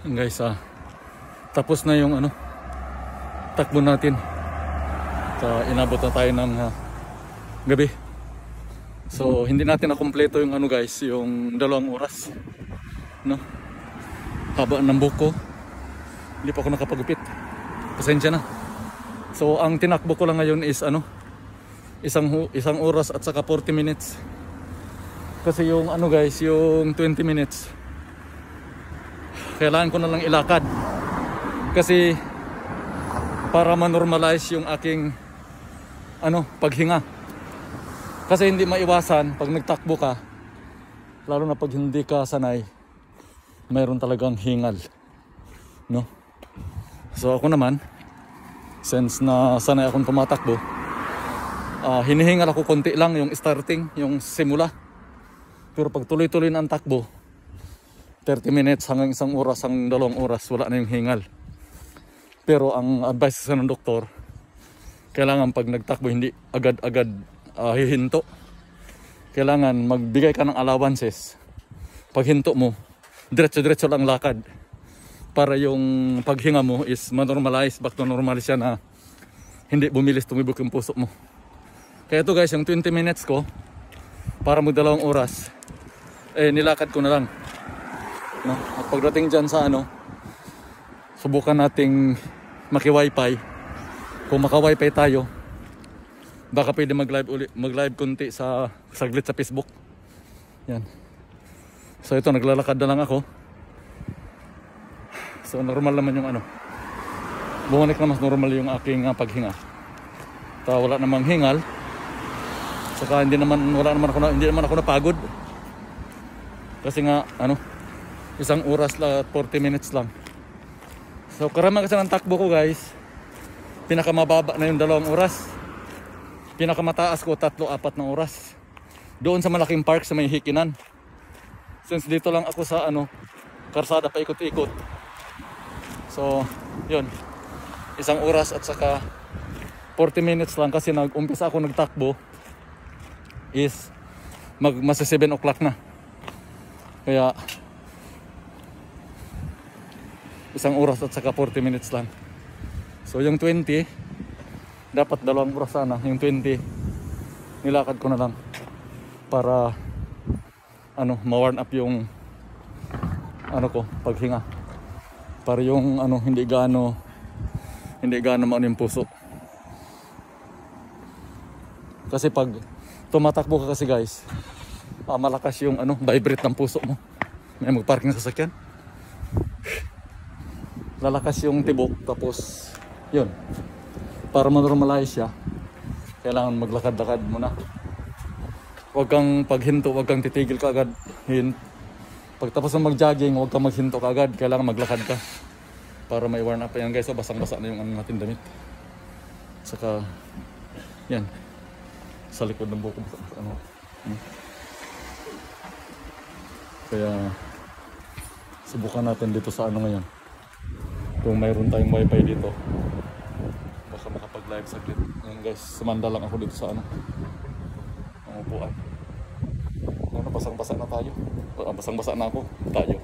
Guys, tapos na yung takbo natin. Inabot na tayo ng gabi. So hindi natin na kumpleto yung guys, yung 2 oras, no? Haba ng buko. Hindi pa ako nakapagupit. Pasensya na. So ang tinakbo ko lang ngayon is isang oras at saka 40 minutes. Kasi yung guys, yung 20 minutes kailangan ko na lang ilakad. Kasi para ma-normalize yung aking paghinga. Kasi hindi maiwasan pag nagtakbo ka, lalo na pag hindi ka sanay, mayroon talagang hingal, no? So ako naman, since na sanay akong tumatakbo, hinihingal ako konti lang yung starting, yung simula. Pero pag tuloy-tuloy na ang takbo, 30 minutes hanggang 1 oras, hanggang 2 oras, wala na yung hingal. Pero ang advice sa ng doktor, kailangan pag nagtakbo hindi agad-agad hihinto. Kailangan magbigay ka ng allowances. Pag hinto mo, diretso-diretso lang lakad. Para yung paghinga mo is ma-normalize, back to normal siya, na hindi bumilis, tumibok yung puso mo. Kaya ito guys, yung 20 minutes ko para mag 2 oras, nilakad ko na lang, no? At pagdating dyan sa subukan nating maki-wifi. Kung maka-wifi tayo, baka pwede mag-live konti saglit sa Facebook. Yan. So ito, naglalakad na lang ako. So normal naman yung bumalik na mas normal yung aking paghinga. Wala namang hingal. Saka hindi naman ako napagod. Kasi nga 1 oras lang, 40 minutes lang. So karamihan kasi ng takbo ko guys, pinakamababa na yung 2 oras. Pinakamataas ko 3-4 na oras. Doon sa malaking park sa may Hikinan. Since dito lang ako sa karsada pa ikot-ikot. So yun, 1 oras at saka 40 minutes lang. Kasi nag-umpisa ako nagtakbo is masa 7 o'clock na. Kaya 1 oras at saka 40 minutes lang. So yung 20, dapat 2 oras sana. Yung 20, nilakad ko na lang para ma-warm up yung paghinga. Para yung hindi gaano maano yung puso. Kasi pag tumatakbo ka kasi guys, malakas yung vibrate ng puso mo. May mag-parking na sasakyan, lalakas yung tibok. Tapos yun, para ma-normalize siya, kailangan maglakad-lakad muna. Huwag kang paghinto, huwag kang titigil ka agad. Pagtapos ng mag-jogging, huwag kang maghinto ka agad. Kailangan maglakad ka para may warm up. Yan guys, basang-basa na yung natin damit. Saka yan, sa likod ng buko Kaya subukan natin dito sa ngayon. Kung mayroon tayong wifi dito, baka makapag-live saglit. Ngayon guys, sumanda lang ako dito sa ang upuan. Basang-basa na tayo. Basang-basa na ako. Tayo.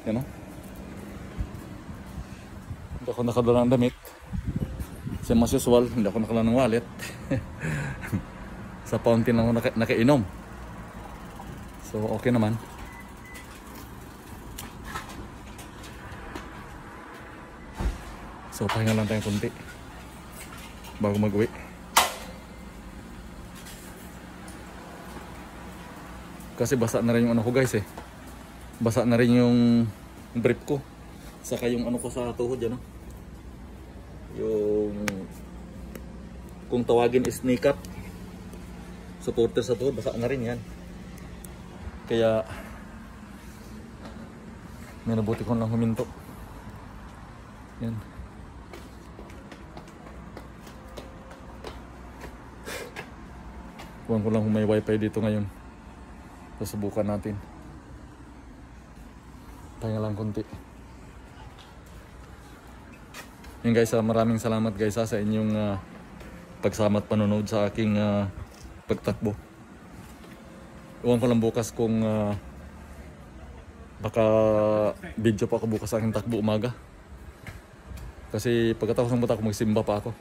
Yan Hindi ako nakadala ng damit. Same as usual, hindi ako nakadala ng wallet. Sa fountain lang ako nakainom. So okay naman. So pahinga lang tayong kunti bago mag-uwi. Kasi basa na rin yung ko guys Basa na rin yung brief ko. Saka yung ko sa tuhod yan yung kung tawagin is knee cap. Supporter sa tuhod, basa na rin yan. Kaya may nabuti ko lang huminto. Yan. Kuhan ko lang kung may wifi dito ngayon. Susubukan natin. Pahinga lang konti. Yun guys, maraming salamat guys sa inyong pagsama at panonood sa aking pagtakbo. Iwan ko lang bukas kung Baka video pa ako bukas sa aking takbo umaga. Kasi pagkatapos ng buta ko, magsimba pa ako.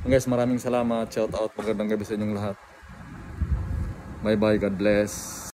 Guys, maraming salamat. Shout out. Magandang gabi sa inyong lahat. Bye bye. God bless.